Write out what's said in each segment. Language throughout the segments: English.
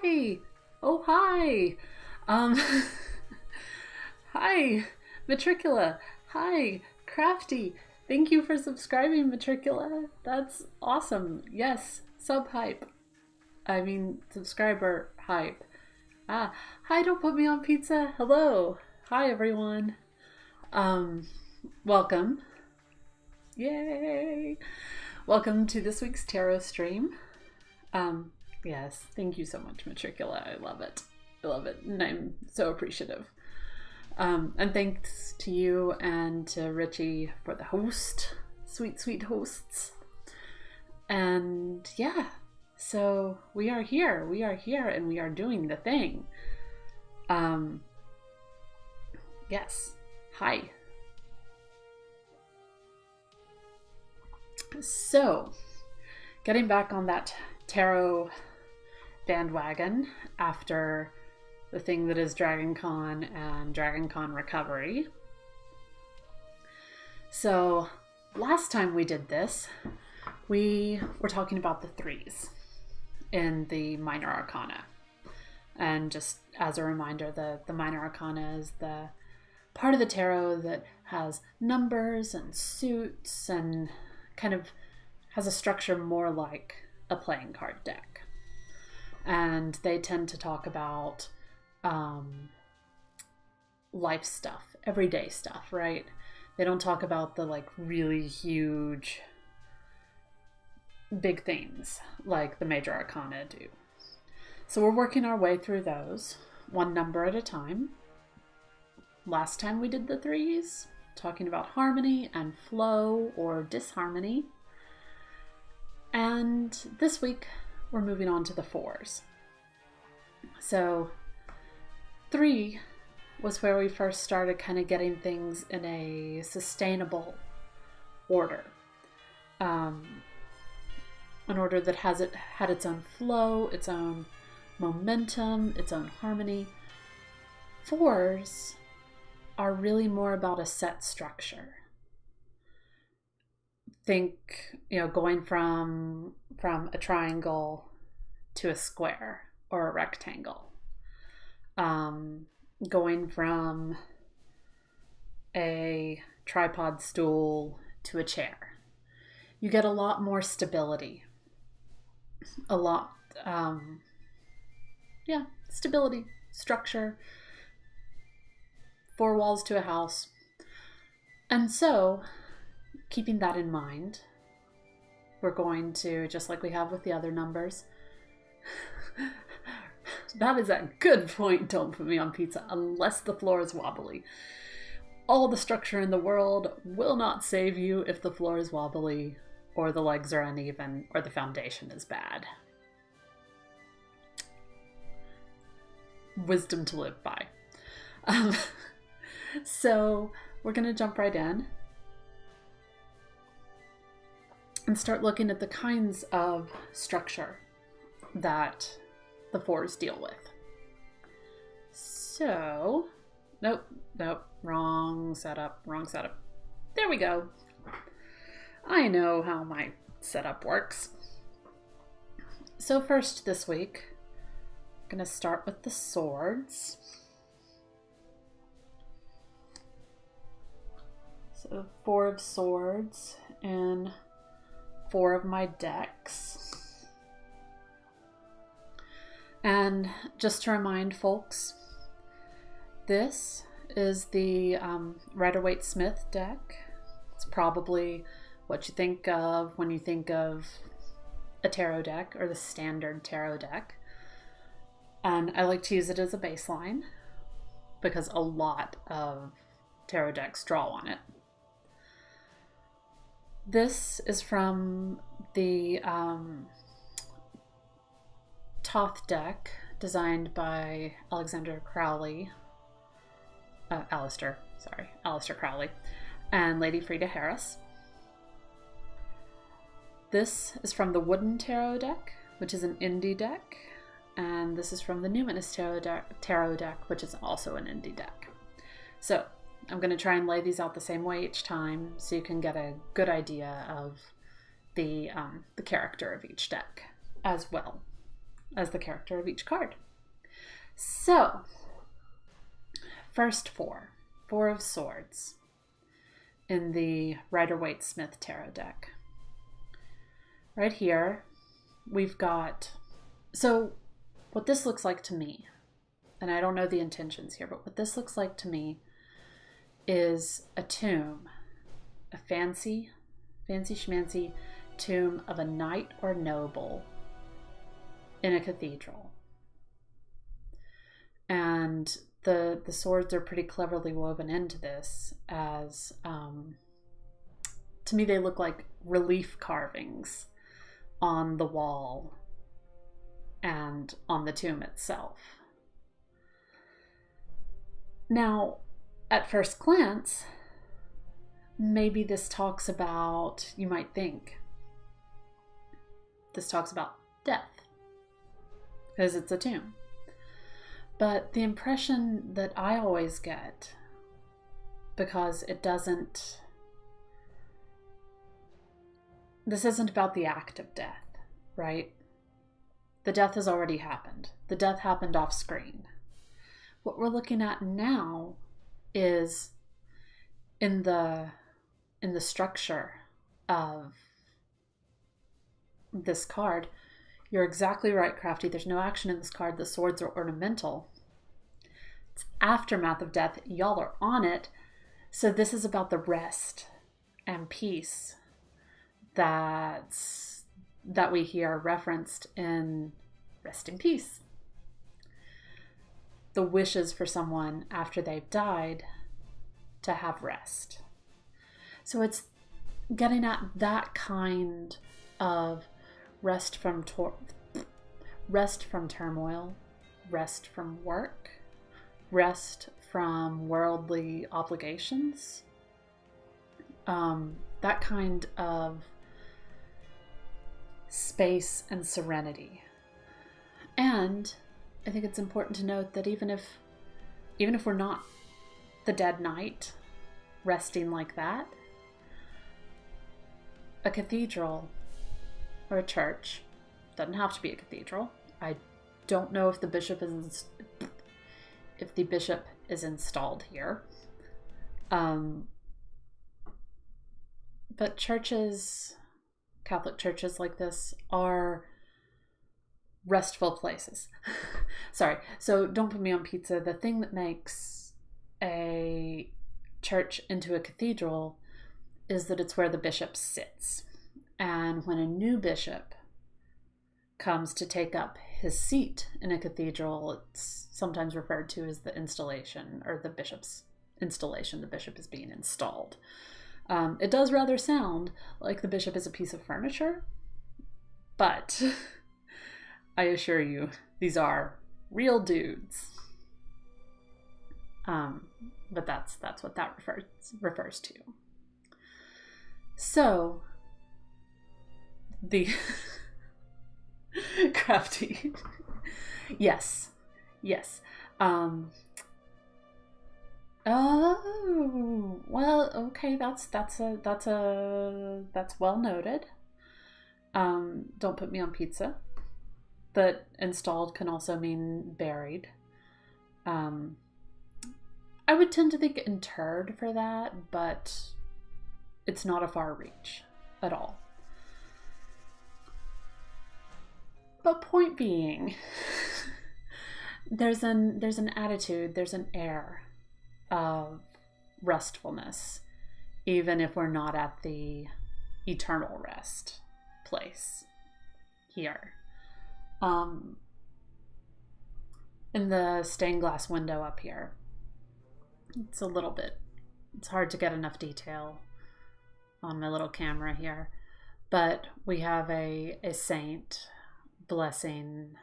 Hi. Oh, hi. Um, hi, Matricula. Hi, Crafty. Thank you for subscribing, Matricula. That's awesome. Yes, sub hype. I mean, subscriber hype. Ah, hi, don't put me on pizza. Hello. Hi, everyone. Um, welcome. Yay. Welcome to this week's tarot stream. Um, yes, thank you so much, Matricula. I love it. I love it, and I'm so appreciative. And thanks to you and to Richie for the host. Sweet, sweet hosts. And yeah, so we are here. We are here and we are doing the thing. Yes. Hi. So, getting back on that tarot bandwagon after the thing that is Dragon Con and Dragon Con Recovery. So last time we did this, we were talking about the threes in the Minor Arcana. And just as a reminder, the Minor Arcana is the part of the tarot that has numbers and suits and kind of has a structure more like a playing card deck. And they tend to talk about life stuff, everyday stuff, right? They don't talk about the like really huge big themes like the major arcana do. So we're working our way through those one number at a time. Last time we did the threes, talking about harmony and flow or disharmony. And this week we're moving on to the fours. So 3 was where we first started kind of getting things in a sustainable order. An order that had its own flow, its own momentum, its own harmony. 4s are really more about a set structure. Think, going from a triangle to a square or a rectangle. Going from a tripod stool to a chair. You get a lot more stability. Stability, structure, 4 walls to a house. And so, keeping that in mind, we're going to, just like we have with the other numbers, that is a good point, don't put me on pizza, unless the floor is wobbly. All the structure in the world will not save you if the floor is wobbly, or the legs are uneven, or the foundation is bad. Wisdom to live by. So we're going to jump right in and start looking at the kinds of structure that the 4s deal with. So, nope, wrong setup. There we go. I know how my setup works. So first this week, I'm going to start with the swords. So 4 of swords and 4 of my decks. And just to remind folks, this is the Rider-Waite-Smith deck. It's probably what you think of when you think of a tarot deck or the standard tarot deck. And I like to use it as a baseline because a lot of tarot decks draw on it. This is from the Thoth deck designed by Aleister Crowley and Lady Frida Harris. This is from the Wooden Tarot deck, which is an indie deck, and this is from the Numinous Tarot deck, which is also an indie deck. So I'm going to try and lay these out the same way each time so you can get a good idea of the character of each deck as well. as the character of each card. So, first four of Swords in the Rider-Waite-Smith Tarot deck. Right here, we've got, so what this looks like to me, and I don't know the intentions here, but what this looks like to me is a tomb, a fancy schmancy tomb of a knight or noble in a cathedral. And the swords are pretty cleverly woven into this as, to me, they look like relief carvings on the wall and on the tomb itself. Now, at first glance, maybe this talks about, you might think, this talks about death, because it's a tomb. But the impression that I always get, because it doesn't, this isn't about the act of death, right? The death has already happened. The death happened off screen. What we're looking at now is in the structure of this card. You're exactly right, Crafty. There's no action in this card. The swords are ornamental. It's aftermath of death. Y'all are on it. So this is about the rest and peace that we hear referenced in Rest in Peace. The wishes for someone after they've died to have rest. So it's getting at that kind of rest from turmoil, rest from work, rest from worldly obligations. That kind of space and serenity. And I think it's important to note that even if we're not the dead knight resting like that, a cathedral or a church, doesn't have to be a cathedral. I don't know if the bishop is installed here. But churches, Catholic churches like this, are restful places. Sorry, so don't put me on pizza. The thing that makes a church into a cathedral is that it's where the bishop sits. And when a new bishop comes to take up his seat in a cathedral, it's sometimes referred to as the installation, or the bishop's installation. The bishop is being installed. It does rather sound like the bishop is a piece of furniture, but I assure you, these are real dudes. But that's what that refers to. So, the Crafty. Yes. Oh, well, okay, that's well noted. Don't put me on pizza. But installed can also mean buried. I would tend to think interred for that, but it's not a far reach at all. But point being, there's an attitude, there's an air of restfulness, even if we're not at the eternal rest place here. In the stained glass window up here, it's hard to get enough detail on my little camera here, but we have a saint blessing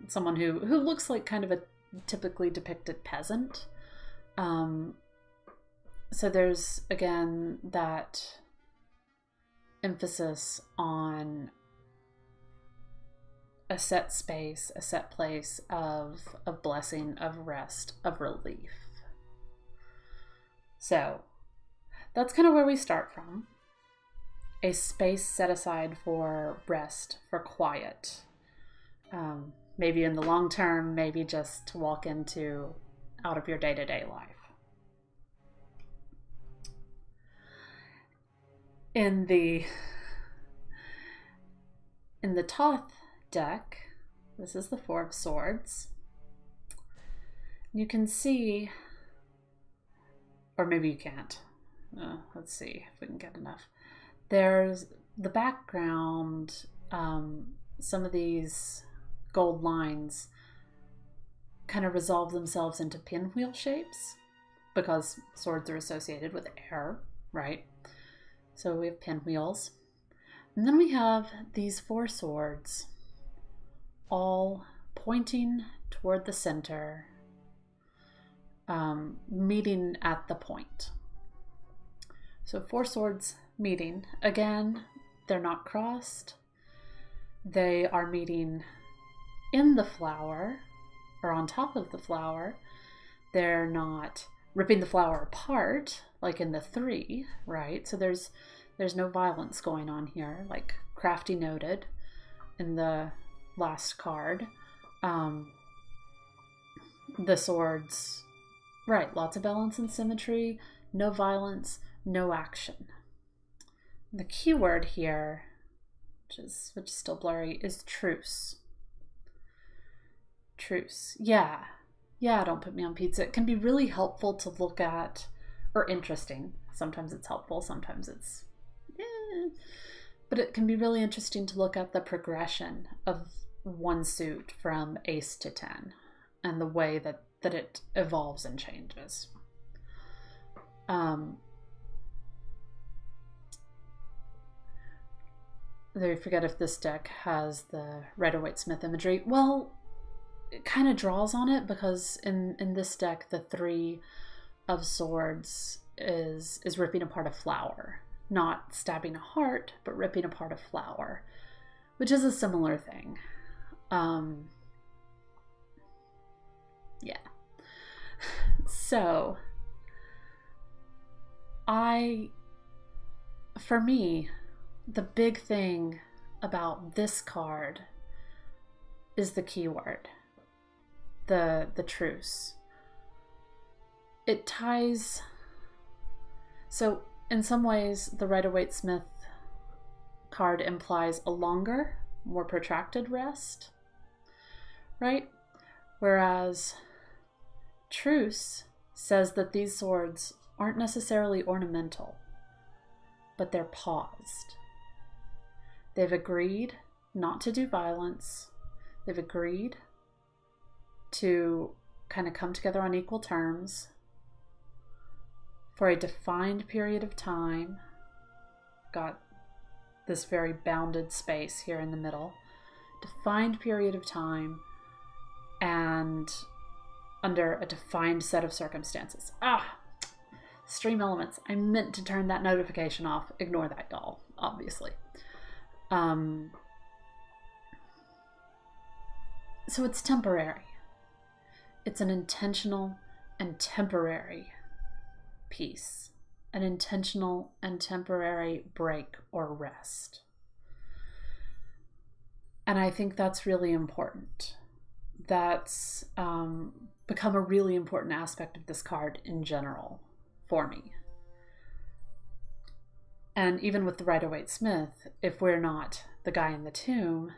someone who looks like kind of a typically depicted peasant. So there's again that emphasis on a set space, a set place of blessing, of rest, of relief. So that's kind of where we start from. a space set aside for rest, for quiet. Maybe in the long term, maybe just to walk out of your day-to-day life. In the Thoth deck, this is the Four of Swords. You can see, or maybe you can't. Let's see if we can get enough. There's the background, some of these gold lines kind of resolve themselves into pinwheel shapes because swords are associated with air, right? So we have pinwheels. And then we have these four swords all pointing toward the center, meeting at the point. So four swords meeting. Again, they're not crossed. They are meeting in the flower or on top of the flower. They're not ripping the flower apart like in the three, right? So there's no violence going on here, like Crafty noted in the last card. The swords, right, lots of balance and symmetry, no violence, no action. The keyword here, which is still blurry, is truce. Truce. Yeah, don't put me on pizza. It can be really helpful to look at, or interesting. Sometimes it's helpful, sometimes it's but it can be really interesting to look at the progression of one suit from ace to 10 and the way that it evolves and changes. I forget if this deck has the Rider-Waite-Smith imagery. Well, it kind of draws on it because in this deck, the Three of Swords is ripping apart a flower. Not stabbing a heart, but ripping apart a flower, which is a similar thing. Yeah. So, for me, the big thing about this card is the keyword, the truce. It ties, so in some ways the Rider-Waite-Smith card implies a longer, more protracted rest, right? Whereas truce says that these swords aren't necessarily ornamental, but they're paused. They've agreed not to do violence. They've agreed to kind of come together on equal terms for a defined period of time. Got this very bounded space here in the middle. Defined period of time and under a defined set of circumstances. Stream elements. I meant to turn that notification off. Ignore that, y'all, obviously. So it's temporary. It's an intentional and temporary piece. An intentional and temporary break or rest. And I think that's really important. That's become a really important aspect of this card in general for me. And even with the Rider-Waite-Smith, if we're not the guy in the tomb,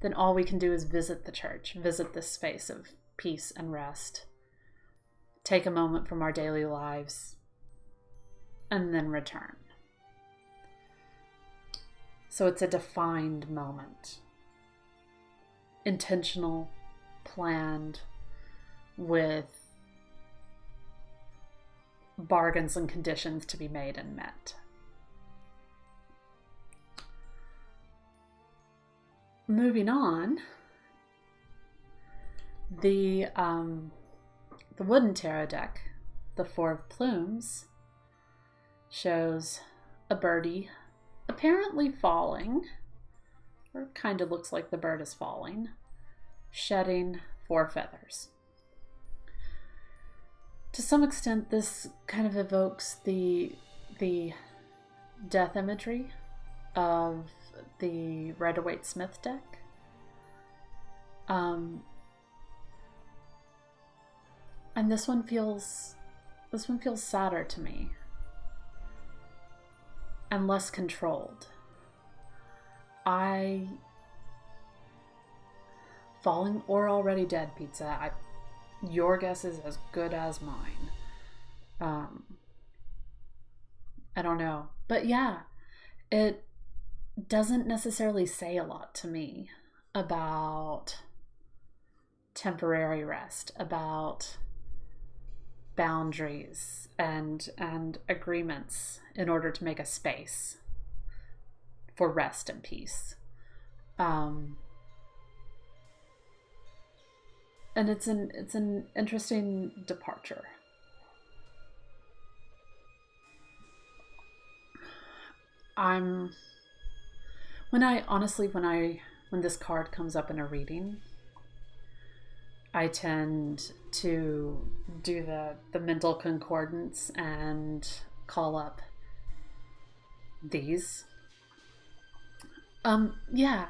then all we can do is visit the church, visit this space of peace and rest, take a moment from our daily lives, and then return. So it's a defined moment. Intentional, planned, with bargains and conditions to be made and met. Moving on, the wooden tarot deck, the Four of Plumes, shows a birdie apparently falling, or kind of looks like the bird is falling, shedding 4 feathers. To some extent, this kind of evokes the death imagery of the Waite Smith deck. And this one feels sadder to me and less controlled. Falling or already dead, Pizza. Your guess is as good as mine. I don't know. But yeah, it doesn't necessarily say a lot to me about temporary rest, about boundaries and agreements in order to make a space for rest and peace. And it's an interesting departure. When this card comes up in a reading, I tend to do the mental concordance and call up these. Yeah,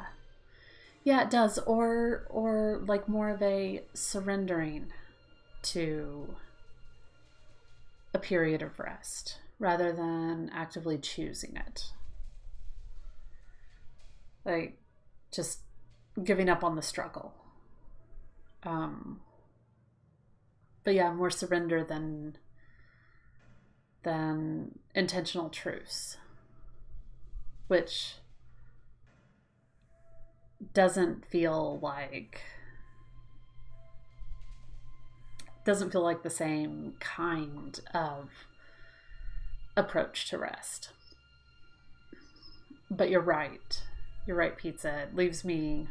it does. Or like more of a surrendering to a period of rest rather than actively choosing it. Like just giving up on the struggle. But yeah, more surrender than intentional truce, which doesn't feel like the same kind of approach to rest. But you're right, Pizza. It leaves me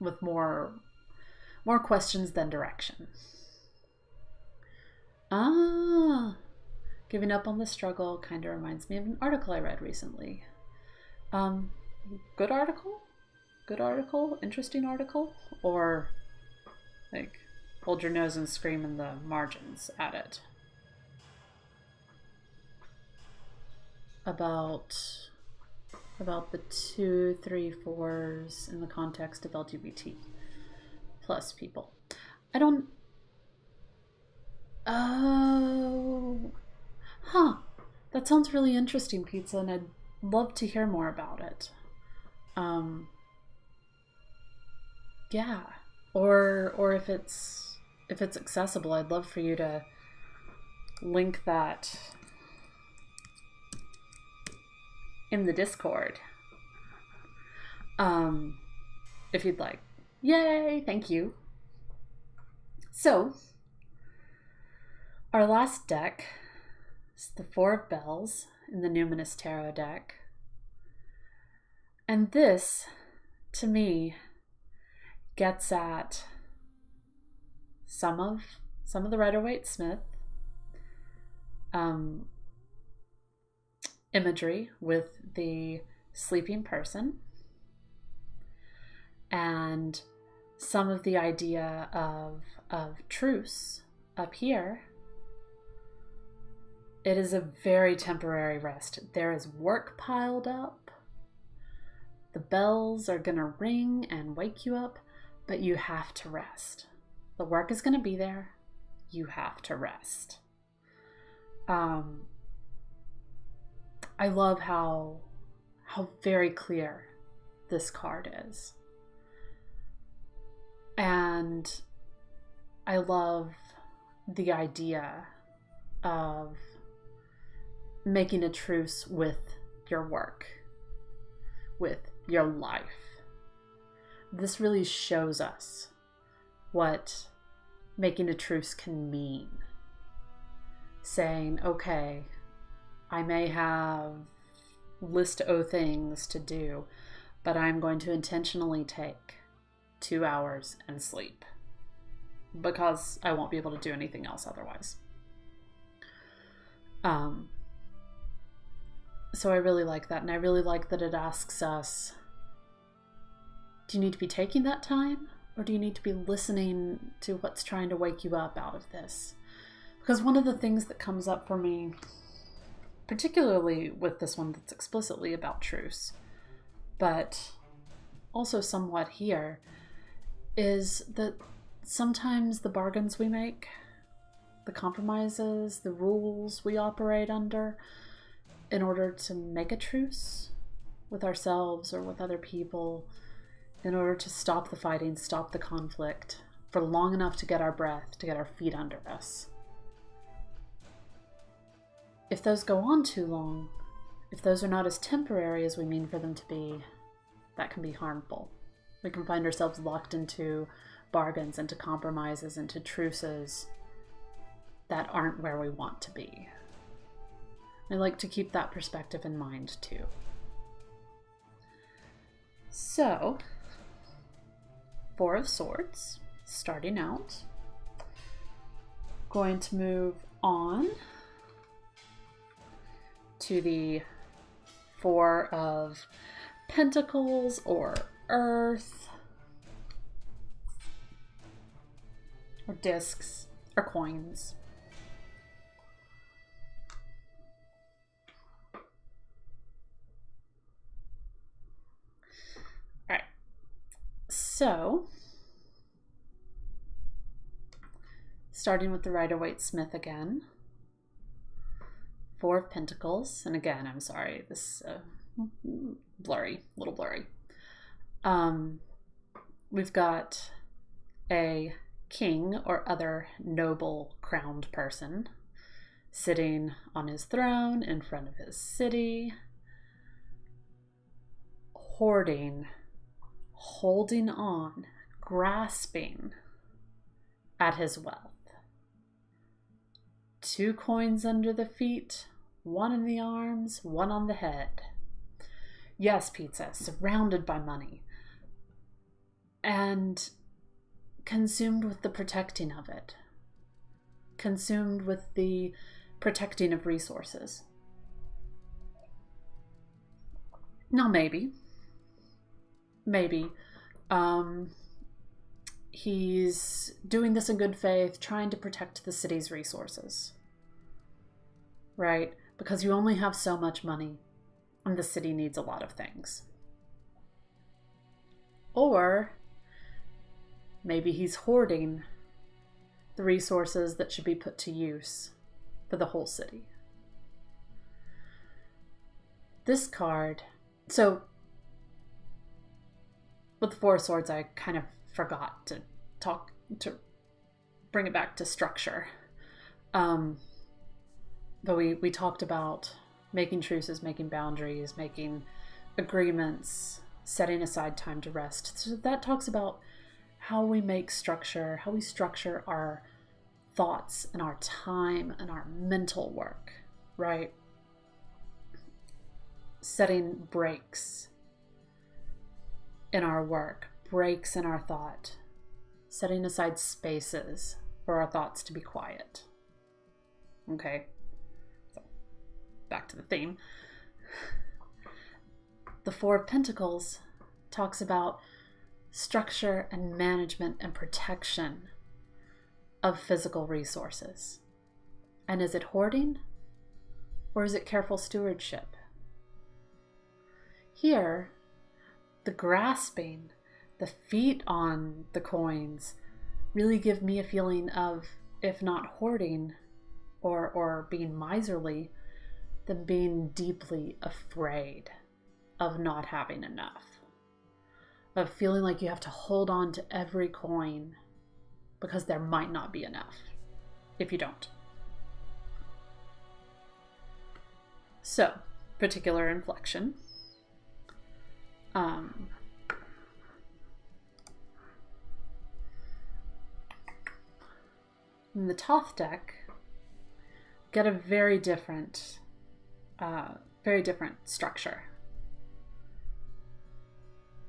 with more questions than direction. Giving up on the struggle kind of reminds me of an article I read recently. Good article, interesting article, or like hold your nose and scream in the margins at it. About the 2, 3, 4s in the context of LGBT plus people. That sounds really interesting, Pizza, and I'd love to hear more about it. Yeah, or if it's accessible, I'd love for you to link that in the Discord. If you'd like. Yay, thank you. So, our last deck is the Four of Bells in the Numinous Tarot deck. And this, to me, gets at some of the Waite Smith imagery with the sleeping person, and some of the idea of truce up here. It is a very temporary rest. There is work piled up. The bells are gonna ring and wake you up, but you have to rest. The work is gonna be there. You have to rest. I love how very clear this card is. And I love the idea of making a truce with your work, with your life. This really shows us what making a truce can mean. Saying, okay, I may have list O things to do, but I'm going to intentionally take 2 hours and sleep because I won't be able to do anything else otherwise. So I really like that, and I really like that it asks us, do you need to be taking that time, or do you need to be listening to what's trying to wake you up out of this? Because one of the things that comes up for me particularly with this one that's explicitly about truce, but also somewhat here, is that sometimes the bargains we make, the compromises, the rules we operate under in order to make a truce with ourselves or with other people, in order to stop the fighting, stop the conflict for long enough to get our breath, to get our feet under us. If those go on too long, if those are not as temporary as we mean for them to be, that can be harmful. We can find ourselves locked into bargains, into compromises, into truces that aren't where we want to be. I like to keep that perspective in mind too. So, Four of Swords, starting out. Going to move on to the Four of Pentacles or Earth, or discs, or coins. All right, so starting with the Rider-Waite-Smith again. Four of Pentacles, and again, I'm sorry, this blurry, a little blurry. We've got a king or other noble crowned person sitting on his throne in front of his city, hoarding, holding on, grasping at his wealth. Two coins under the feet, one in the arms, one on the head. Yes, pizza, surrounded by money, and consumed with the protecting of it, consumed with the protecting of resources. Now, maybe, he's doing this in good faith, trying to protect the city's resources, right? Because you only have so much money, and the city needs a lot of things. Or maybe he's hoarding the resources that should be put to use for the whole city. This card, so with the Four of Swords, I kind of forgot to bring it back to structure. But we talked about making truces, making boundaries, making agreements, setting aside time to rest. So that talks about how we make structure, how we structure our thoughts and our time and our mental work, right? Setting breaks in our work, breaks in our thought, setting aside spaces for our thoughts to be quiet. Okay, so back to the theme. The Four of Pentacles talks about structure and management and protection of physical resources. And is it hoarding or is it careful stewardship? Here, the grasping, the feet on the coins really give me a feeling of, if not hoarding or being miserly, then being deeply afraid of not having enough, of feeling like you have to hold on to every coin because there might not be enough if you don't. So, particular inflection. In the Thoth deck, get a very different structure.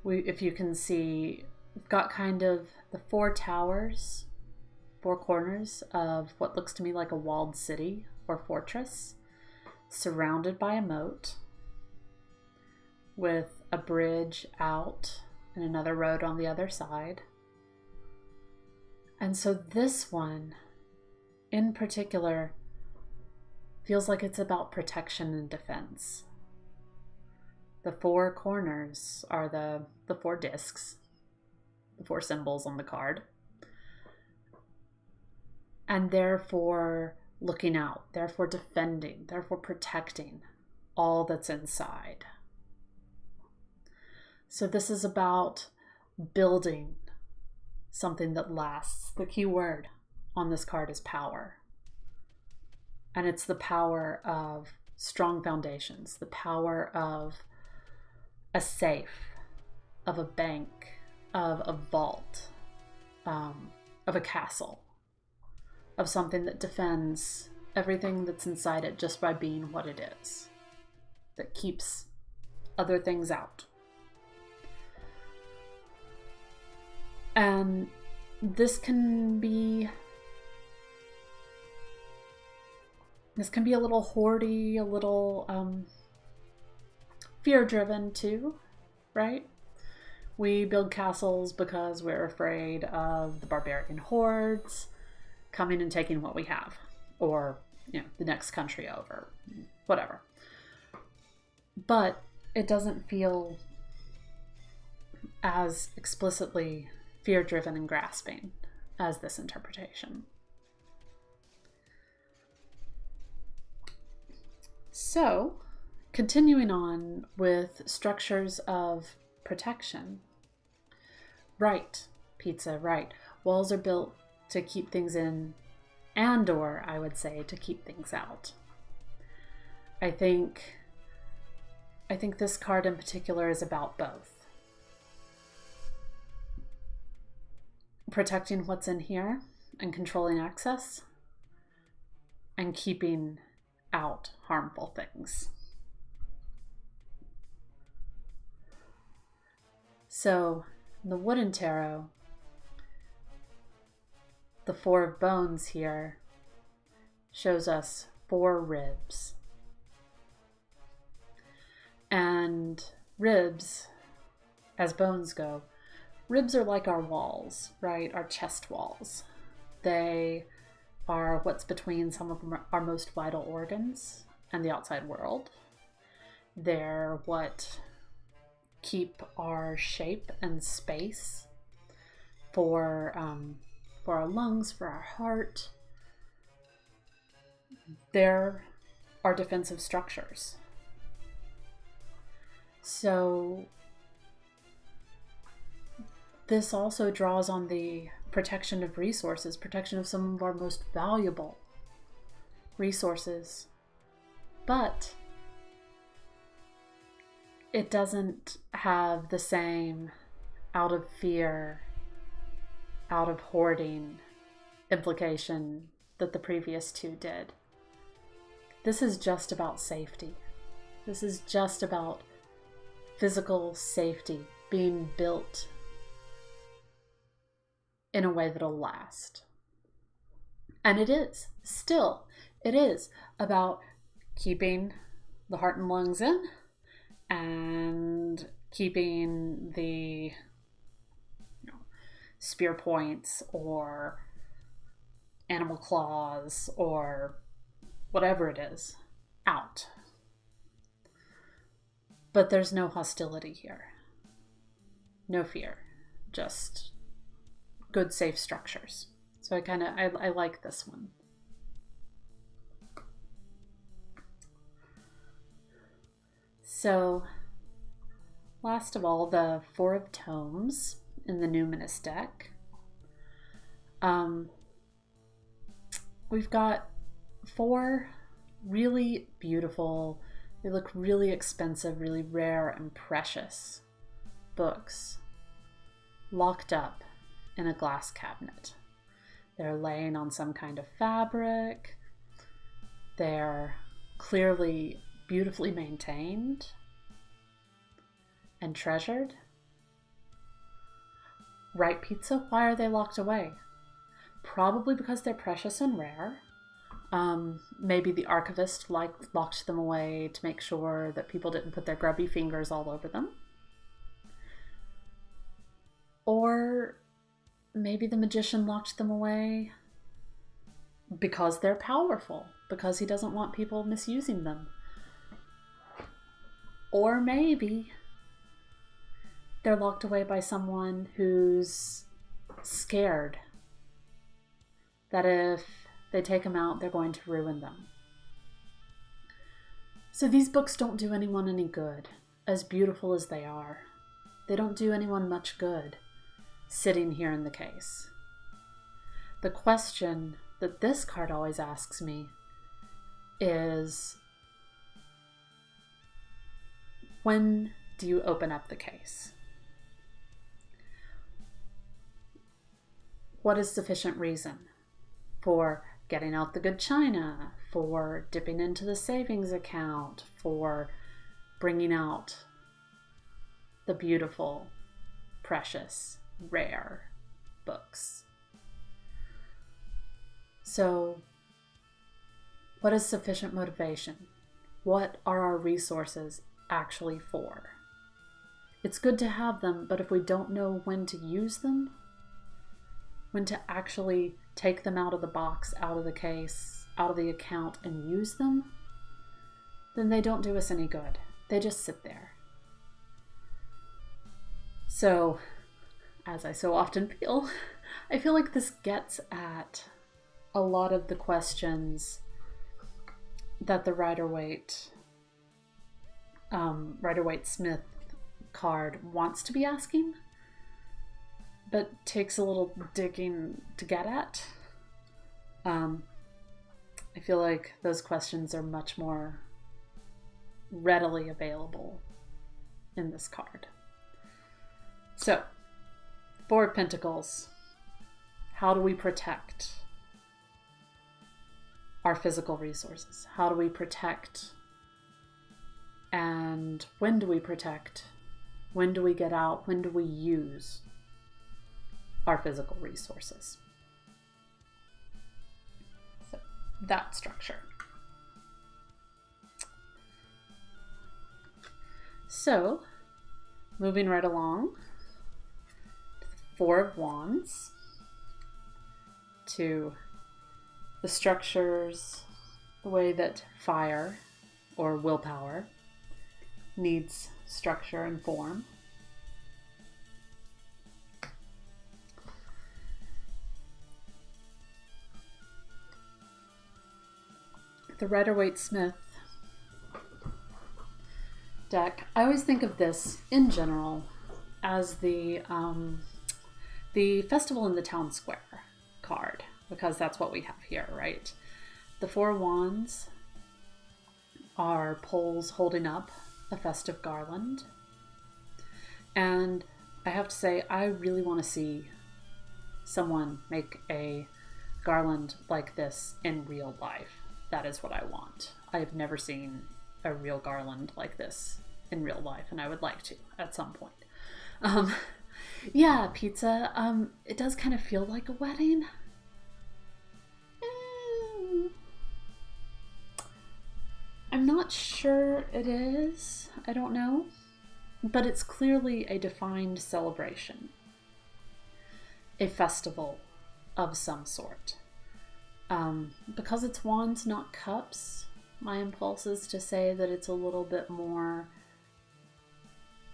If you can see, we've got kind of the four towers, four corners of what looks to me like a walled city or fortress, surrounded by a moat, with a bridge out and another road on the other side. And so this one, in particular, feels like it's about protection and defense. The four corners are the four discs, the four symbols on the card. And therefore looking out, therefore defending, therefore protecting all that's inside. So this is about building something that lasts. The key word on this card is power. And it's the power of strong foundations, the power of a safe, of a bank, of a vault, of a castle, of something that defends everything that's inside it just by being what it is, that keeps other things out. And this can be a little hoardy, a little fear-driven too, right? We build castles because we're afraid of the barbarian hordes coming and taking what we have, or the next country over, whatever. But it doesn't feel as explicitly fear-driven and grasping as this interpretation. So, continuing on with structures of protection. Right, pizza, right. Walls are built to keep things in, and/or, I would say, to keep things out. I think this card in particular is about both. Protecting what's in here and controlling access, and keeping out harmful things. So, the wooden tarot, the Four of Bones here shows us 4 ribs. And ribs, as bones go, ribs are like our walls, right? Our chest walls. They are what's between some of our most vital organs and the outside world. They're what keep our shape and space for our lungs, for our heart. They're our defensive structures. So this also draws on the protection of resources, protection of some of our most valuable resources. But it doesn't have the same out of fear, out of hoarding implication that the previous two did. This is just about safety. This is just about physical safety being built in a way that'll last. And it is about keeping the heart and lungs in and keeping the spear points or animal claws or whatever it is out. But there's no hostility here. No fear. Just good, safe structures. So I like this one. So, last of all, the Four of Tomes in the Numinous deck. We've got 4 really beautiful, they look really expensive, really rare and precious books locked up in a glass cabinet. They're laying on some kind of fabric. They're clearly beautifully maintained and treasured. Right, pizza? Why are they locked away? Probably because they're precious and rare. Maybe the archivist locked them away to make sure that people didn't put their grubby fingers all over them. Or maybe the magician locked them away because they're powerful, because he doesn't want people misusing them. Or maybe they're locked away by someone who's scared that if they take them out, they're going to ruin them. So these books don't do anyone any good, as beautiful as they are. They don't do anyone much good sitting here in the case. The question that this card always asks me is, when do you open up the case? What is sufficient reason for getting out the good china, for dipping into the savings account, for bringing out the beautiful, precious, rare books? So, what is sufficient motivation? What are our resources actually for? It's good to have them, but if we don't know when to use them, when to actually take them out of the box, out of the case, out of the account and use them, then they don't do us any good. They just sit there. So, as I so often feel, I feel like this gets at a lot of the questions that the Rider-Waite Smith card wants to be asking, but takes a little digging to get at. I feel like those questions are much more readily available in this card. So, Four of Pentacles. How do we protect our physical resources? How do we protect? And when do we protect? When do we get out? When do we use our physical resources? So that structure. So, moving right along to the Four of Wands, to the structures, the way that fire or willpower needs structure and form. The Rider-Waite Smith deck, I always think of this in general as the Festival in the Town Square card, because that's what we have here, right? The Four of Wands are poles holding up a festive garland. And I have to say, I really want to see someone make a garland like this in real life. That is what I want. I have never seen a real garland like this in real life, and I would like to at some point. Yeah, pizza. It does kind of feel like a wedding. I'm not sure it is. I don't know. But it's clearly a defined celebration. A festival of some sort. Because it's wands, not cups, my impulse is to say that it's a little bit more,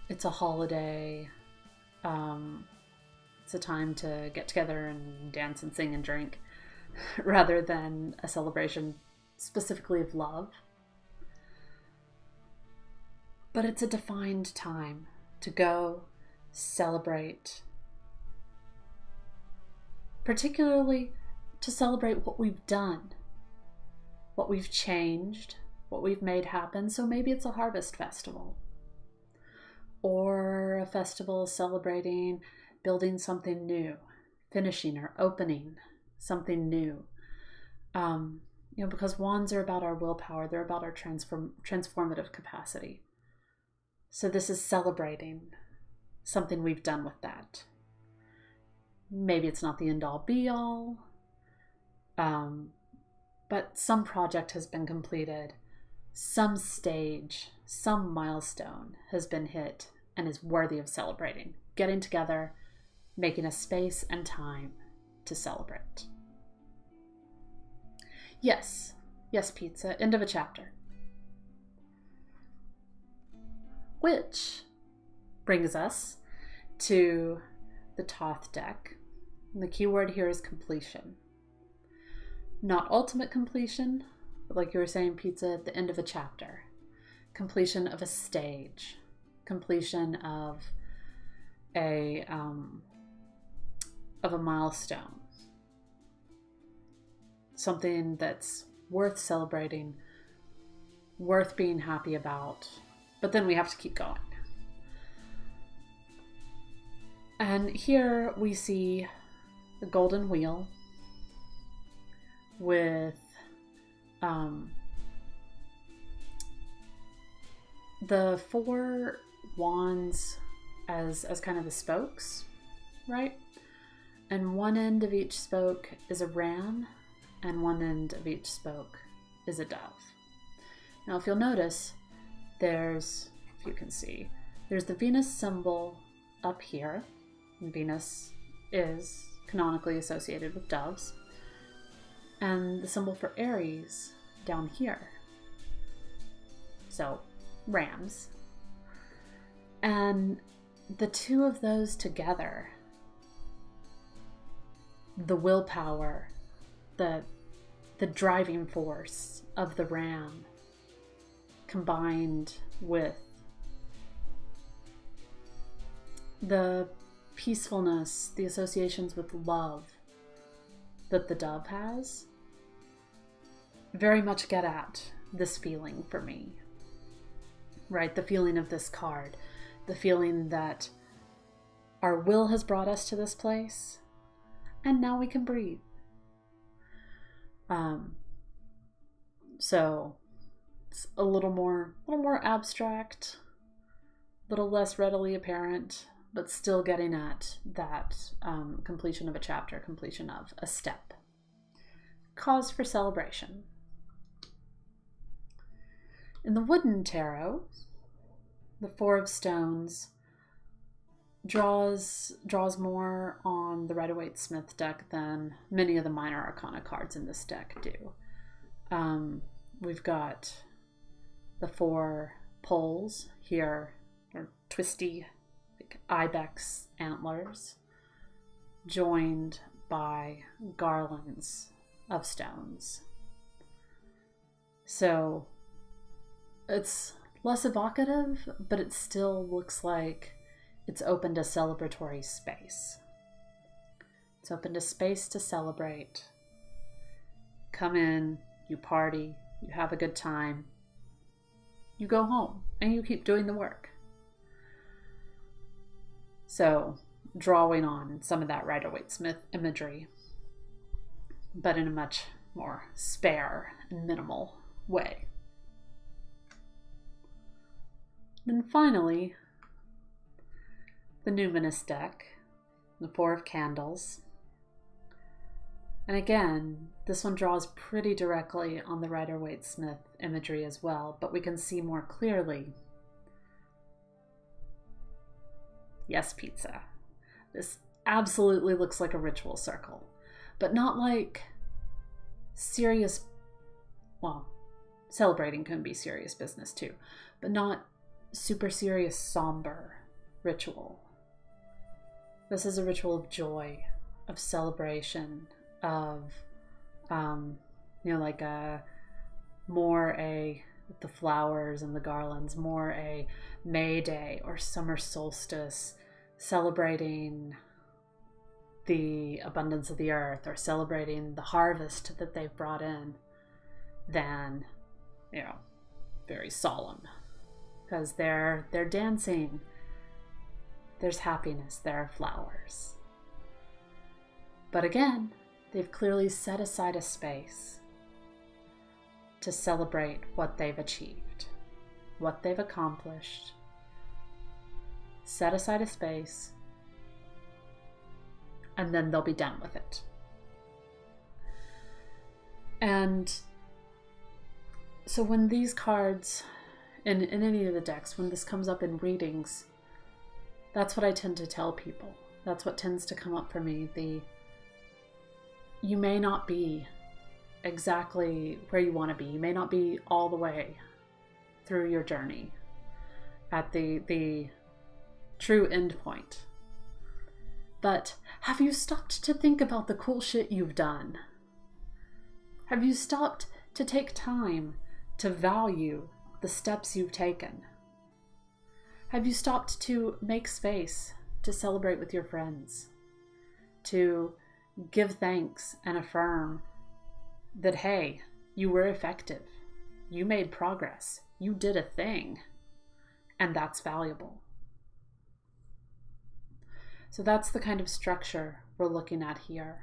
it's a holiday. It's a time to get together and dance and sing and drink rather than a celebration specifically of love. But it's a defined time to go celebrate, particularly to celebrate what we've done, what we've changed, what we've made happen. So maybe it's a harvest festival, or a festival celebrating building something new, finishing or opening something new. Because wands are about our willpower, they're about our transformative capacity. So this is celebrating something we've done with that. Maybe it's not the end-all be-all, but some project has been completed, some stage, some milestone has been hit and is worthy of celebrating. Getting together, making a space and time to celebrate. Yes. Yes, pizza. End of a chapter. Which brings us to the Thoth deck. And the key word here is completion. Not ultimate completion, but like you were saying, pizza, at the end of a chapter. Completion of a stage. Completion of a milestone. Something that's worth celebrating, worth being happy about, but then we have to keep going. And here we see the golden wheel with the 4 wands as kind of the spokes, right? And one end of each spoke is a ram, and one end of each spoke is a dove. Now, if you'll notice, there's, if you can see, there's the Venus symbol up here. And Venus is canonically associated with doves. And the symbol for Aries down here. So, rams. And the two of those together, the willpower, the driving force of the ram, combined with the peacefulness, the associations with love that the dove has, very much get at this feeling for me, right? The feeling of this card, the feeling that our will has brought us to this place, and now we can breathe. So it's a little more abstract, a little less readily apparent, but still getting at that completion of a chapter, completion of a step. Cause for celebration. In the wooden tarot, the 4 of stones draws more on the Rider-Waite-Smith deck than many of the minor arcana cards in this deck do. We've got the 4 poles here, or twisty like ibex antlers, joined by garlands of stones. So it's less evocative, but it still looks like it's opened a celebratory space. It's opened a space to celebrate. Come in, you party, you have a good time, you go home, and you keep doing the work. So, drawing on some of that Rider-Waite-Smith imagery, but in a much more spare and minimal way. Then finally, the Numinous deck, the 4 of candles. And again, this one draws pretty directly on the Rider-Waite-Smith imagery as well, but we can see more clearly. Yes, pizza. This absolutely looks like a ritual circle, but not like serious, well, celebrating can be serious business too, but not super serious, somber ritual. This is a ritual of joy, of celebration, of, like with the flowers and the garlands, more a May Day or summer solstice, celebrating the abundance of the earth or celebrating the harvest that they've brought in, than, very solemn. Because they're dancing. There's happiness, there are flowers. But again, they've clearly set aside a space to celebrate what they've achieved, what they've accomplished. Set aside a space, and then they'll be done with it. And so when these cards, in any of the decks, when this comes up in readings, that's what I tend to tell people. That's what tends to come up for me. You may not be exactly where you want to be. You may not be all the way through your journey at the true end point. But have you stopped to think about the cool shit you've done? Have you stopped to take time to value the steps you've taken? Have you stopped to make space to celebrate with your friends? To give thanks and affirm that, hey, you were effective. You made progress. You did a thing. And that's valuable. So that's the kind of structure we're looking at here.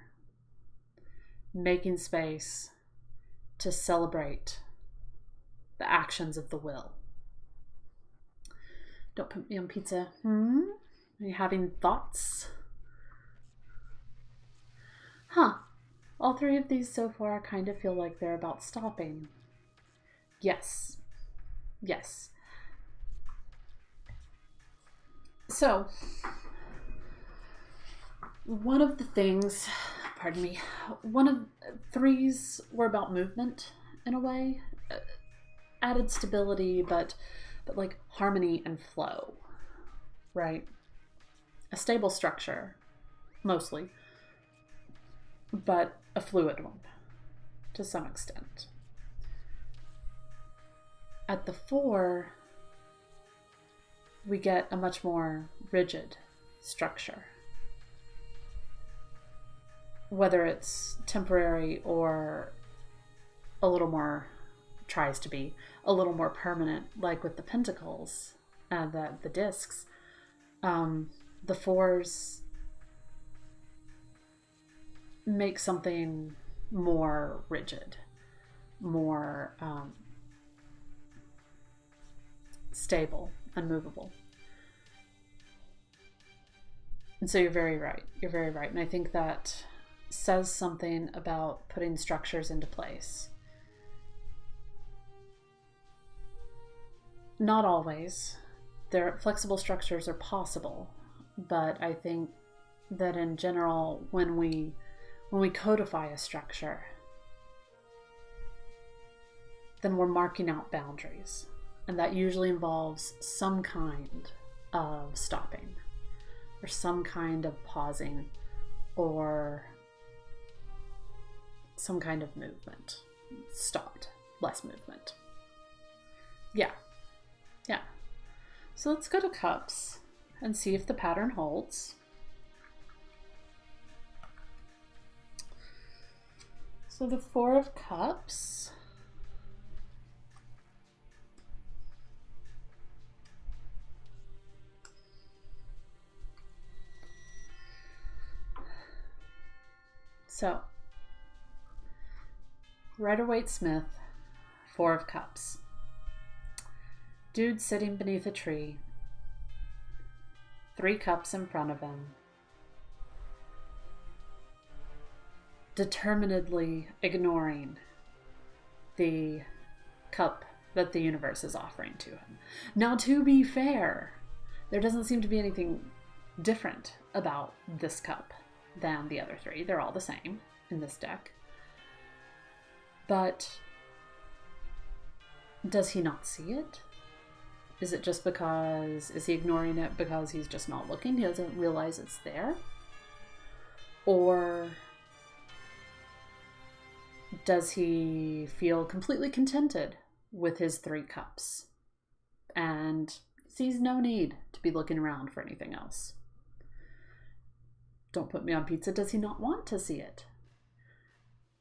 Making space to celebrate the actions of the will. Don't put me on pizza. Are you having thoughts? All three of these so far kind of feel like they're about stopping. Yes. So, one of threes were about movement in a way. Added stability, but like harmony and flow, right? A stable structure, mostly, but a fluid one to some extent. At the 4, we get a much more rigid structure. Whether it's temporary or a little more, tries to be a little more permanent, like with the pentacles and the discs. The 4s make something more rigid, more stable, unmovable. And so you're very right. And I think that says something about putting structures into place. Not always. Flexible structures are possible, but I think that in general, when we codify a structure, then we're marking out boundaries. And that usually involves some kind of stopping, or some kind of pausing, or some kind of movement. Stopped, less movement. Yeah. So let's go to Cups and see if the pattern holds. So the 4 of Cups. So, Rider-Waite-Smith, 4 of Cups. Dude sitting beneath a tree, 3 cups in front of him, determinedly ignoring the cup that the universe is offering to him. Now, to be fair, there doesn't seem to be anything different about this cup than the other 3. They're all the same in this deck. But does he not see it? Is it just is he ignoring it because he's just not looking? He doesn't realize it's there? Or does he feel completely contented with his 3 cups and sees no need to be looking around for anything else? Don't put me on pizza. Does he not want to see it?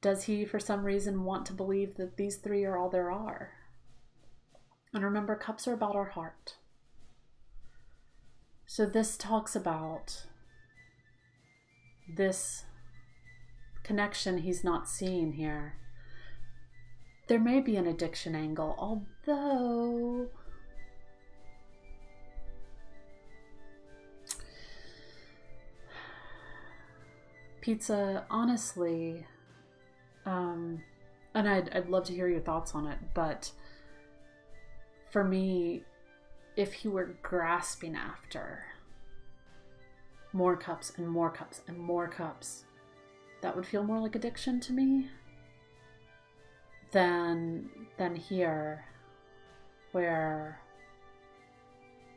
Does he, for some reason, want to believe that these 3 are all there are? And remember, cups are about our heart. So this talks about this connection he's not seeing here. There may be an addiction angle, although pizza, honestly, and I'd love to hear your thoughts on it, but for me, if he were grasping after more cups and more cups and more cups, that would feel more like addiction to me. than here, where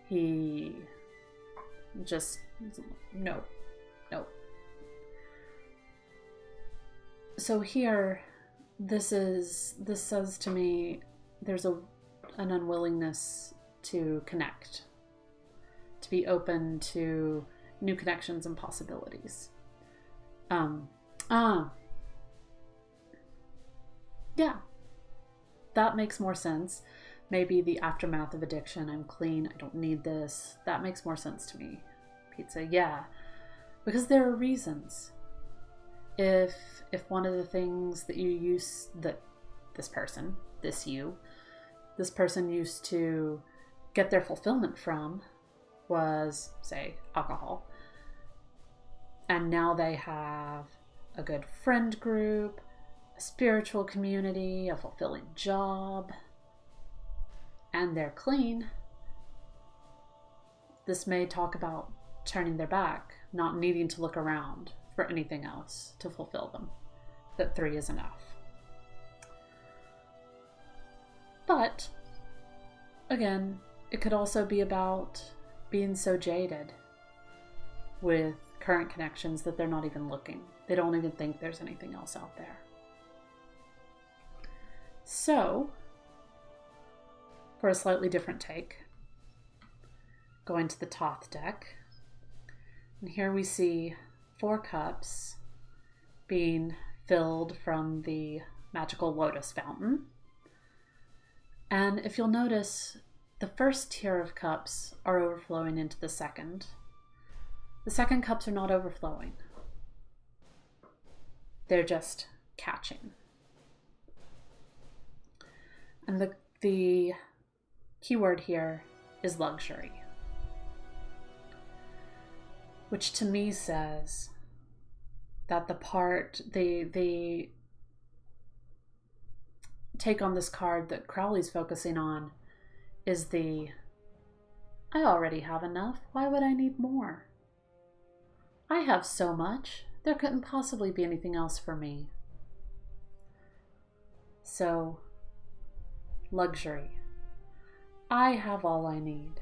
he just, no. So here, this says to me there's an unwillingness to connect, to be open to new connections and possibilities. Yeah, that makes more sense. Maybe the aftermath of addiction, I'm clean, I don't need this. That makes more sense to me. Pizza, yeah. Because there are reasons. If one of the things that this person used to get their fulfillment from was, say, alcohol, and now they have a good friend group, a spiritual community, a fulfilling job, and they're clean, this may talk about turning their back, not needing to look around for anything else to fulfill them, that 3 is enough. But again, it could also be about being so jaded with current connections that they're not even looking. They don't even think there's anything else out there. So, for a slightly different take, going to the Thoth deck, and here we see 4 cups being filled from the magical Lotus Fountain. And if you'll notice, the first tier of cups are overflowing into the second. The second cups are not overflowing. They're just catching. And the keyword here is luxury, which to me says that the take on this card that Crowley's focusing on is I already have enough. Why would I need more? I have so much. There couldn't possibly be anything else for me. So, luxury. I have all I need.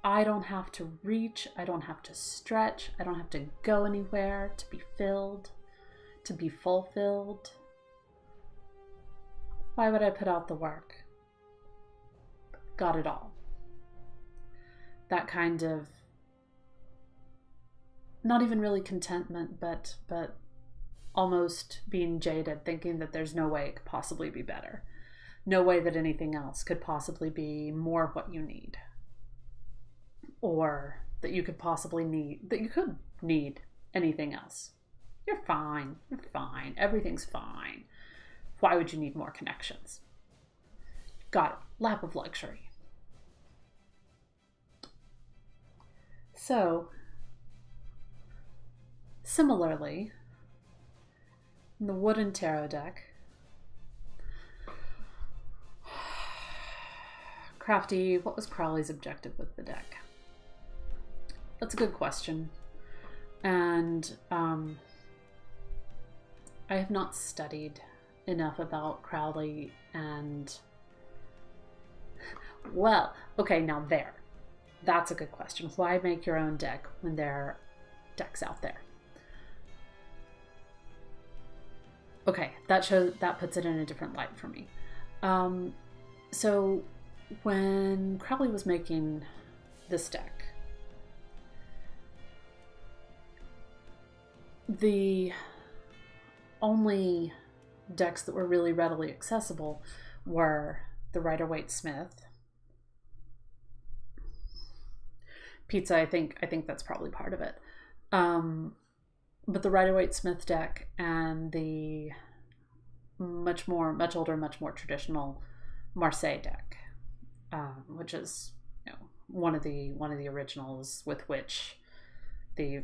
I don't have to reach. I don't have to stretch. I don't have to go anywhere to be filled, to be fulfilled. Why would I put out the work? Got it all. That kind of, not even really contentment, but almost being jaded, thinking that there's no way it could possibly be better. No way that anything else could possibly be more what you need. Or that you could need anything else. You're fine. Everything's fine. Why would you need more connections? Got it. Lap of luxury. So, similarly, in the wooden tarot deck, Crafty, what was Crowley's objective with the deck? That's a good question. And I have not studied enough about Crowley and, well, okay, now that's a good question. Why make your own deck when there are decks out there? Okay, that puts it in a different light for me. So when Crowley was making this deck, the only decks that were really readily accessible were the Rider-Waite-Smith. Pizza, I think that's probably part of it. But the Rider-Waite-Smith deck and the much older, much more traditional Marseille deck, which is one of the originals with which the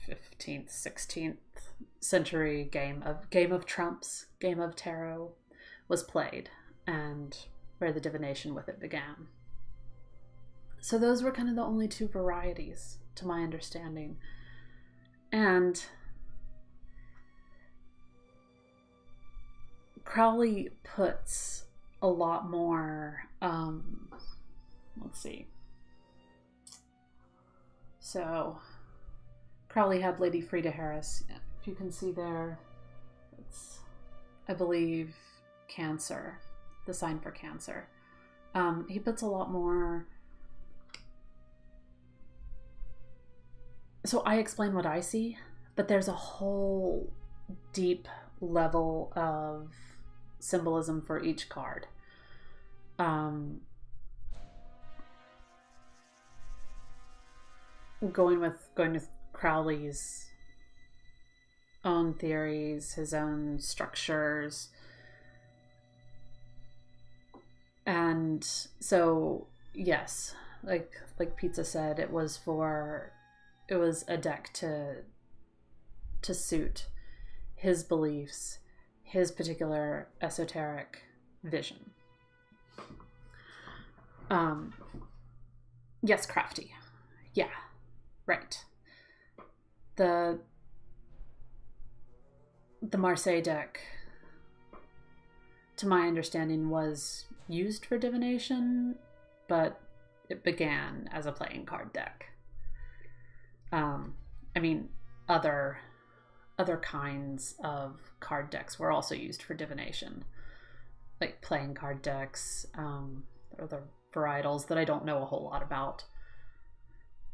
15th, 16th century game of trumps, game of tarot was played, and where the divination with it began. So those were kind of the only 2 varieties, to my understanding. And Crowley puts a lot more, let's see. So Crowley had Lady Frida Harris. If you can see there, it's, I believe, Cancer, the sign for Cancer. He puts a lot more. So I explain what I see, but there's a whole deep level of symbolism for each card. Going with Crowley's own theories, his own structures. And so, yes, like Pizza said, it was a deck to suit his beliefs, his particular esoteric vision. Yes, crafty. Yeah, right. The Marseille deck, to my understanding, was used for divination, but it began as a playing card deck. I mean, other kinds of card decks were also used for divination, like playing card decks, or the varietals that I don't know a whole lot about.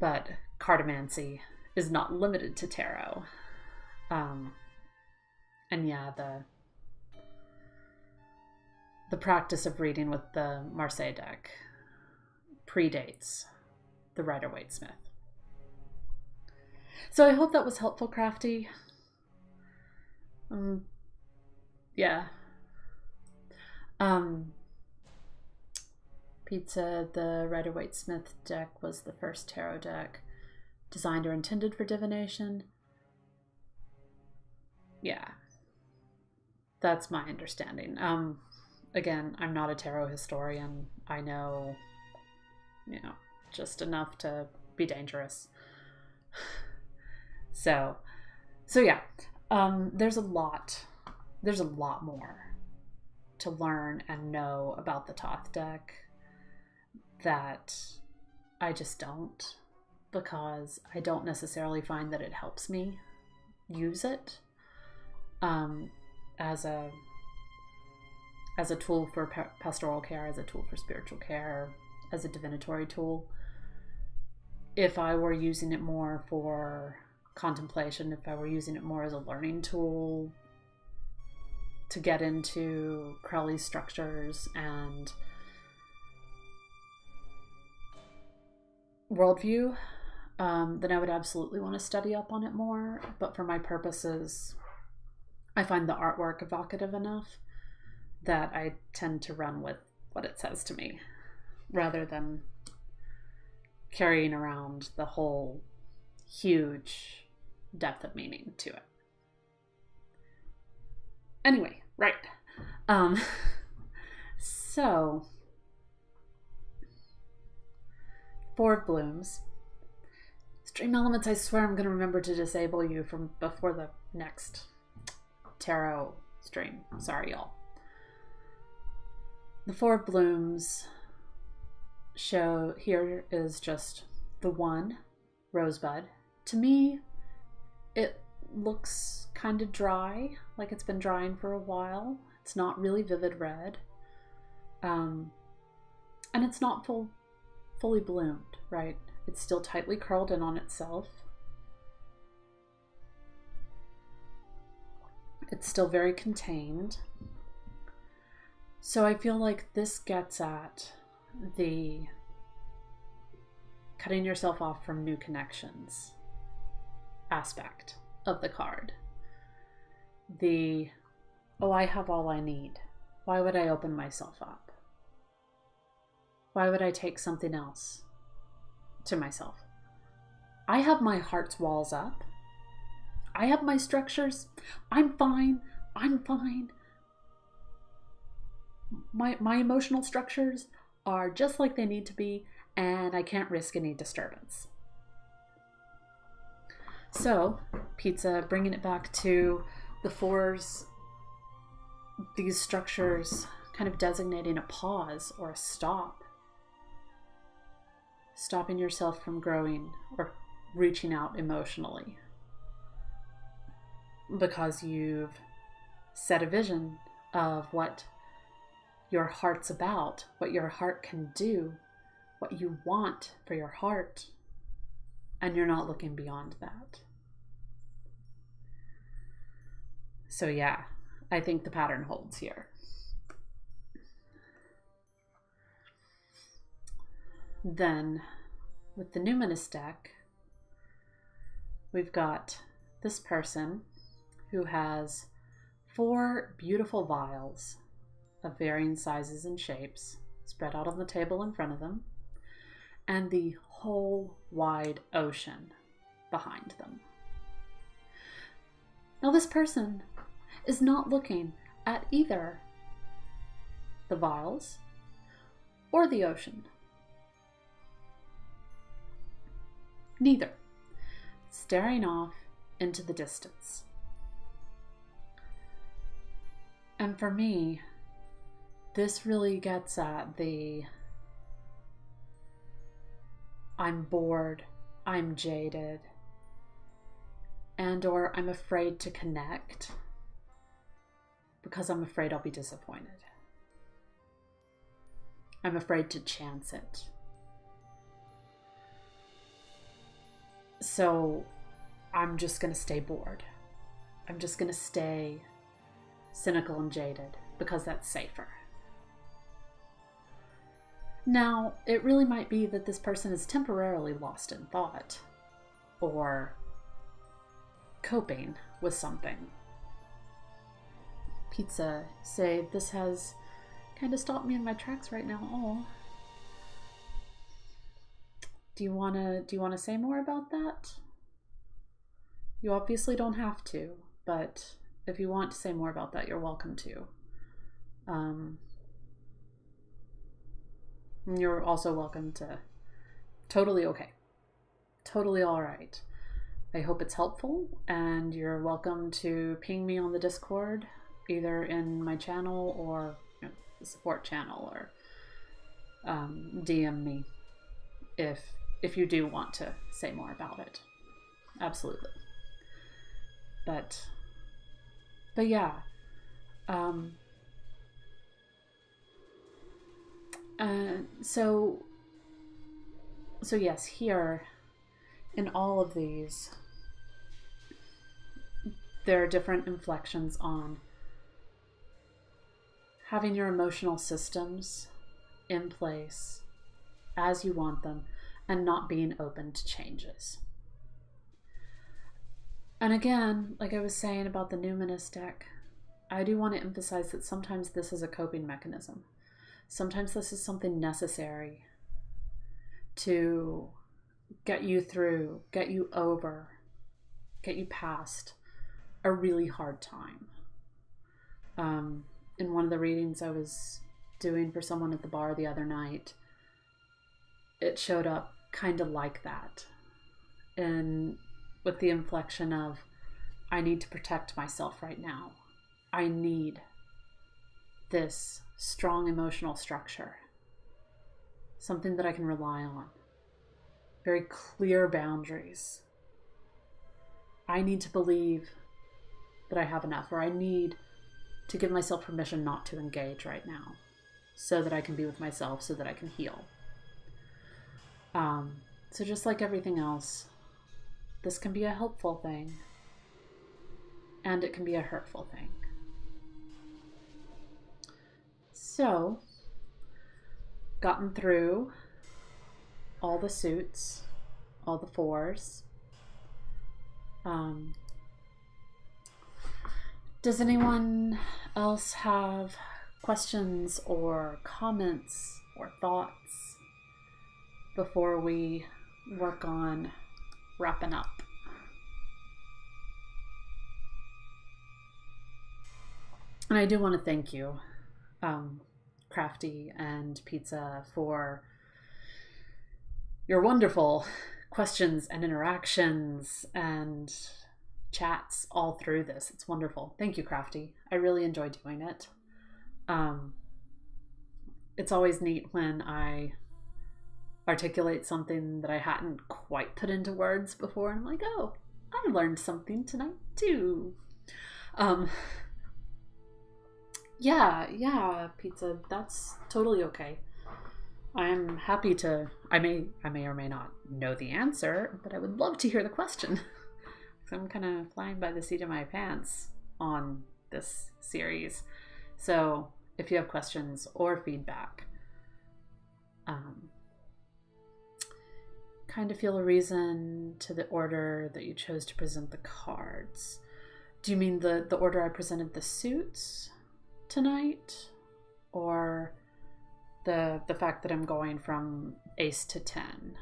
But cartomancy is not limited to tarot. And yeah, the practice of reading with the Marseille deck predates the Rider-Waite-Smith. So I hope that was helpful, Crafty. Yeah. Pizza, the Rider-Waite-Smith deck was the first tarot deck designed or intended for divination. Yeah. That's my understanding. Again, I'm not a tarot historian. I know, just enough to be dangerous. So yeah, there's a lot more to learn and know about the Thoth deck that I just don't, because I don't necessarily find that it helps me use it as a tool for pastoral care, as a tool for spiritual care, as a divinatory tool. If I were using it more for contemplation, if I were using it more as a learning tool to get into Crowley's structures and worldview, then I would absolutely want to study up on it more. But for my purposes, I find the artwork evocative enough that I tend to run with what it says to me rather than carrying around the whole huge depth of meaning to it. Anyway, right. So, 4 of Blooms. Stream elements, I swear I'm going to remember to disable you from before the next tarot stream. Sorry, y'all. The 4 of Blooms show here is just the 1 rosebud. To me, it looks kind of dry, like it's been drying for a while. It's not really vivid red. And it's not fully bloomed, right? It's still tightly curled in on itself. It's still very contained. So I feel like this gets at the cutting yourself off from new connections aspect of the card. The, oh, I have all I need. Why would I open myself up? Why would I take something else to myself? I have my heart's walls up. I have my structures. I'm fine. My emotional structures are just like they need to be, and I can't risk any disturbance. So, Pizza, bringing it back to the 4s these structures kind of designating a pause or a stop. Stopping yourself from growing or reaching out emotionally. Because you've set a vision of what your heart's about, what your heart can do, what you want for your heart, and you're not looking beyond that. So yeah, I think the pattern holds here. Then, with the Numinous deck, we've got this person who has 4 beautiful vials of varying sizes and shapes spread out on the table in front of them, and the whole wide ocean behind them. Now, this person is not looking at either the vials or the ocean. Neither. Staring off into the distance. And for me, this really gets at the I'm bored, I'm jaded, and or I'm afraid to connect because I'm afraid I'll be disappointed. I'm afraid to chance it. So I'm just going to stay bored. I'm just going to stay cynical and jaded because that's safer. Now, it really might be that this person is temporarily lost in thought or coping with something. Pizza, say, this has kind of stopped me in my tracks right now. Oh. Do you wanna say more about that? You obviously don't have to, but if you want to say more about that, you're welcome to. You're also welcome to. Totally okay. Totally all right. I hope it's helpful, and you're welcome to ping me on the Discord, either in my channel or the support channel, or DM me if you do want to say more about it. Absolutely. But yeah. So yes, here in all of these, there are different inflections on having your emotional systems in place as you want them and not being open to changes. And again, like I was saying about the Numinous deck, I do want to emphasize that sometimes this is a coping mechanism. Sometimes this is something necessary to get you through, get you over, get you past a really hard time. In one of the readings I was doing for someone at the bar the other night, it showed up kind of like that, and with the inflection of, I need to protect myself right now. I need this strong emotional structure, something that I can rely on, very clear boundaries. I need to believe that I have enough, or I need to give myself permission not to engage right now so that I can be with myself, so that I can heal. So just like everything else, this can be a helpful thing and it can be a hurtful thing. So, gotten through all the suits, all the 4s. Does anyone else have questions or comments or thoughts before we work on wrapping up? And I do want to thank you, Crafty and Pizza, for your wonderful questions and interactions and chats all through this. It's wonderful. Thank you, Crafty. I really enjoy doing it. It's always neat when I articulate something that I hadn't quite put into words before, and I'm like, oh, I learned something tonight too. Yeah, pizza, that's totally okay. I'm happy to, I may or may not know the answer, but I would love to hear the question. So I'm kind of flying by the seat of my pants on this series. So if you have questions or feedback, kind of feel a reason to the order that you chose to present the cards. Do you mean the order I presented the suits tonight? Or the fact that I'm going from ace to 10?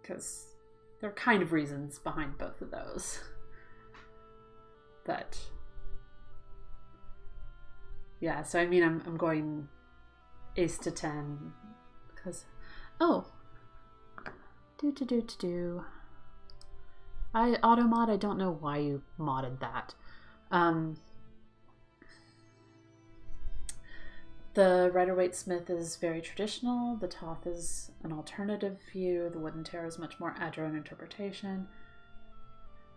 Because there are kind of reasons behind both of those. But yeah, so I mean, I'm going ace to 10 because, oh, I auto mod. I don't know why you modded that. The Rider-Waite Smith is very traditional. The Toth is an alternative view. The Wooden Tarot is much more agile in interpretation.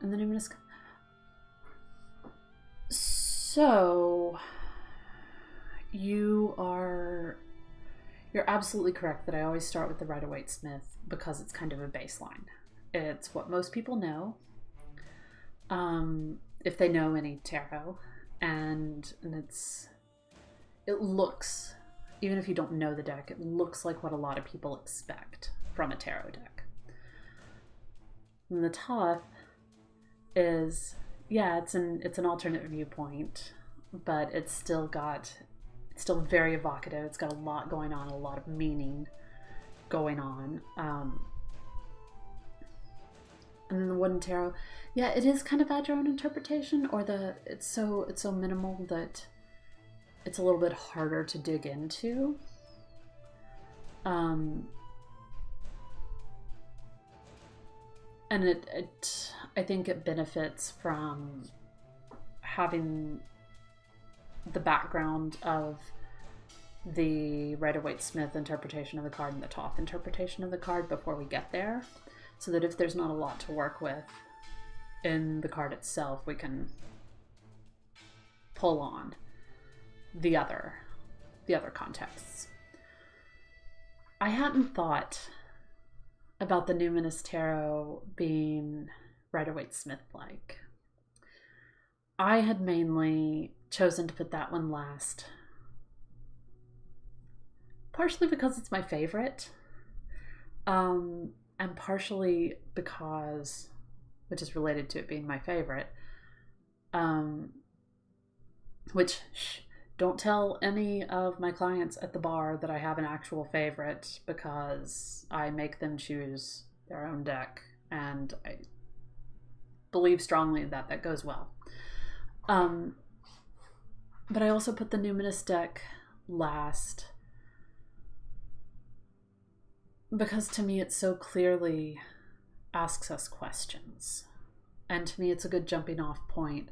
And the Numinous... So, you're absolutely correct that I always start with the Rider-Waite Smith because it's kind of a baseline. It's what most people know, if they know any tarot, and it looks, even if you don't know the deck, it looks like what a lot of people expect from a tarot deck. And the Toth is, yeah, it's an alternate viewpoint, but it's still very evocative. It's got a lot going on, a lot of meaning going on. And then the Wooden Tarot, yeah, it is kind of agile in interpretation, or it's so minimal that it's a little bit harder to dig into. And I think it benefits from having the background of the Rider-Waite Smith interpretation of the card and the Toth interpretation of the card before we get there, so that if there's not a lot to work with in the card itself, we can pull on the other contexts. I hadn't thought about the Numinous Tarot being Rider-Waite Smith-like. I had mainly chosen to put that one last, partially because it's my favorite, and partially because, which is related to it being my favorite, which, don't tell any of my clients at the bar that I have an actual favorite, because I make them choose their own deck, and I believe strongly that that goes well. But I also put the Numinous deck last because to me it so clearly asks us questions, and to me it's a good jumping off point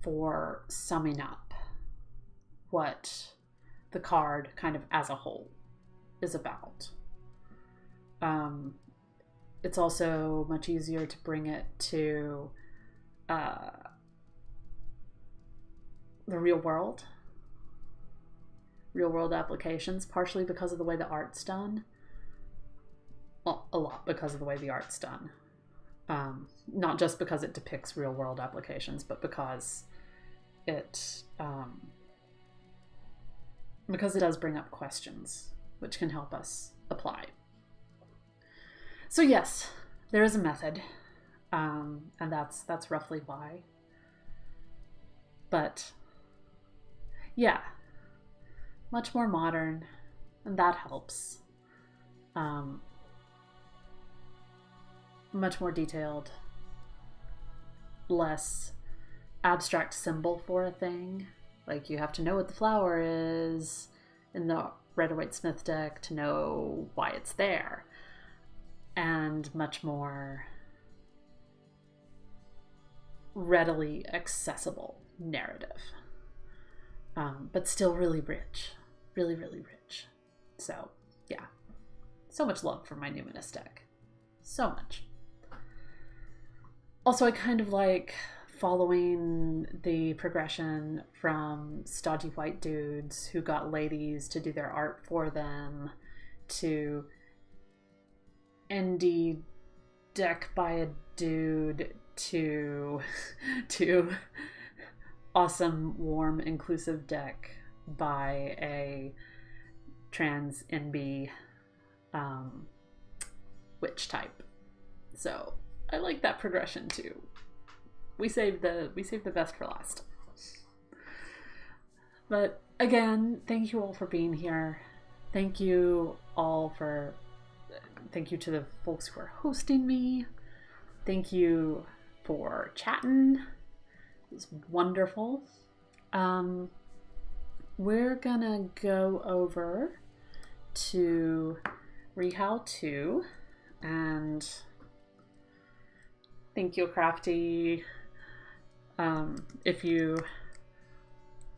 for summing up what the card kind of as a whole is about. It's also much easier to bring it to the real world applications, partially because of the way the art's done. Well, a lot because of the way the art's done. Not just because it depicts real world applications, but because it does bring up questions which can help us apply. So yes, there is a method, and that's roughly why. But yeah, much more modern, and that helps. Much more detailed, less abstract symbol for a thing. Like, you have to know what the flower is in the Rider-Waite Smith deck to know why it's there. And much more readily accessible narrative, but still really rich, really, really rich. So yeah, so much love for my Numinous deck. So much. Also, I kind of like following the progression from stodgy white dudes who got ladies to do their art for them to indie deck by a dude to awesome, warm, inclusive deck by a trans NB witch type. So I like that progression too. We saved the best for last. But again, thank you all for being here. Thank you to the folks who are hosting me. Thank you for chatting. It was wonderful. We're gonna go over to Rehow 2, and thank you, Crafty. If you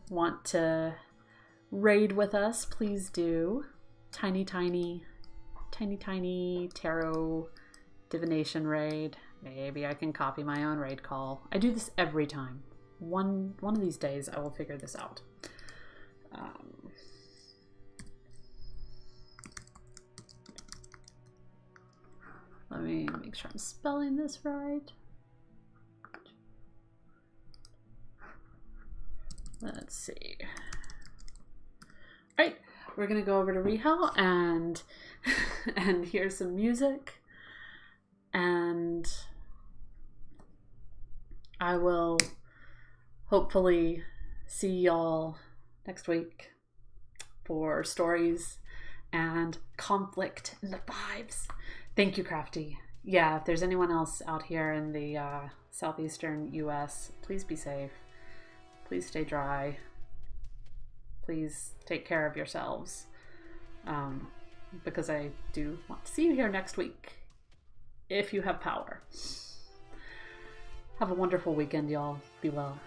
want to raid with us, please do. Tiny tarot divination raid. Maybe I can copy my own raid call. I do this every time. One of these days I will figure this out. Let me make sure I'm spelling this right. Let's see. All right, we're gonna go over to Rehow and hear some music, and I will hopefully see y'all next week for stories and conflict in the fives. Thank you, Crafty. Yeah, if there's anyone else out here in the southeastern US, please be safe. Please stay dry. Please take care of yourselves. Because I do want to see you here next week, if you have power. Have a wonderful weekend, y'all. Be well.